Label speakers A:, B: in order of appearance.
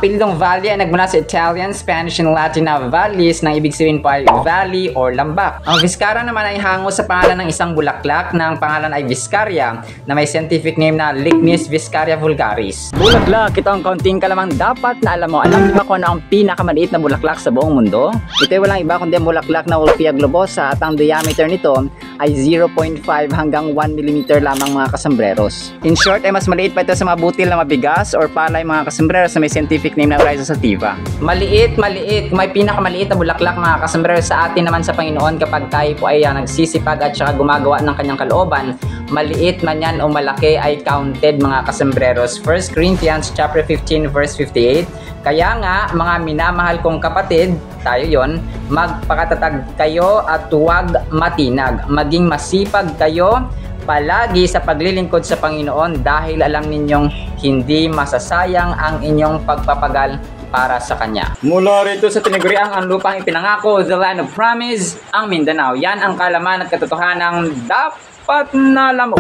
A: apelyidong Valley ay nagmula sa Italian, Spanish, and Latin na valleys na ibig sabihin po ay valley or lambak. Ang Vizcarra naman ay hango sa pangalan ng isang bulaklak na ang pangalan ay Vizcaria na may scientific name na Lychnis Vizcaria vulgaris. Bulaklak, ito ang kaunting kalamang dapat na alam mo. Alam niyo ba kung ano ang pinakamaliit na bulaklak sa buong mundo? Ito ay walang iba kundi ang bulaklak na Wolffia globosa at ang diameter nito ay 0.5 hanggang 1 mm lamang mga kasambreros. In short, ay mas maliit pa ito sa mga butil na mabigas or palay mga kasambreros na may scientific name na Rhiza sativa. Maliit. May pinakamaliit na bulaklak mga kasambreros sa atin naman sa Panginoon kapag tayo po ay nagsisipag at saka gumagawa ng kanyang kalooban. Maliit man yan o malaki ay counted mga kasambreros. 1 Corinthians chapter 15 verse 58. Kaya nga mga minamahal kong kapatid, tayo yon, magpakatatag kayo at huwag matinag. Maging masipag kayo palagi sa paglilingkod sa Panginoon dahil alam ninyong hindi masasayang ang inyong pagpapagal para sa Kanya. Mula rito sa tinaguriang ang lupang ipinangako, the land of promise, ang Mindanao. Yan ang kalaman at katotohanan dapat na alam mo.